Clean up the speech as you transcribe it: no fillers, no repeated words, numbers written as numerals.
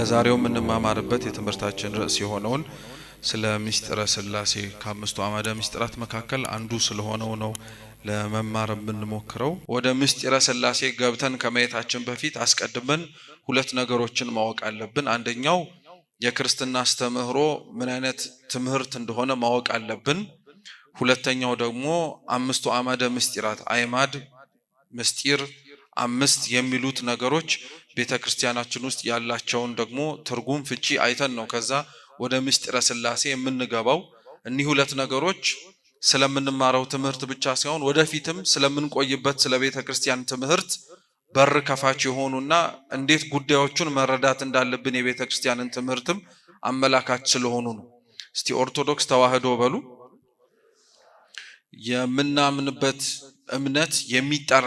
ለዛሬው የምንማማርበት የትምህርታችን ርዕስ የሆነውን ስለ ምስጢረ ሥላሴ ከአምስቱ አዕማደ ምስጢራት መካከል አንዱ ስለሆነው ነው ለመማር የምንሞክረው። ወደ ምስጢረ ሥላሴ ገብተን ከማየታችን በፊት አስቀድመን ሁለት ነገሮችን ማወቅ አለብን። አንደኛው የክርስትና አስተምህሮ ምን አይነት ትምህርት እንደሆነ ማወቅ አለብን። ሁለተኛው ደግሞ አምስቱ አዕማደ ምስጢራት አዕማድ፣ ምስጢር፣ አምስት የሚሉት ነገሮች ቤተክርስቲያናችን ውስጥ ያላቸውን ደግሞ ትርጉም ፍቺ አይተን ነው ከዛ ወደ ምስጢረ ሥላሴ የምንገባው። እኒህ ሁለት ነገሮች ስለምንማረው ትምህርት ብቻ ሳይሆን ወደፊትም ስለምንቆይበት ስለ ቤተክርስቲያን ትምህርት በር ከፋች የሆኑና እንዴት ጉዳዮቹን መረዳት እንዳለብን የቤተክርስቲያንን ትምህርትም አመላካች ስለሆኑ ነው። እስቲ ኦርቶዶክስ ተዋህዶ በሉ። የምናምንበት እምነት የሚጠራ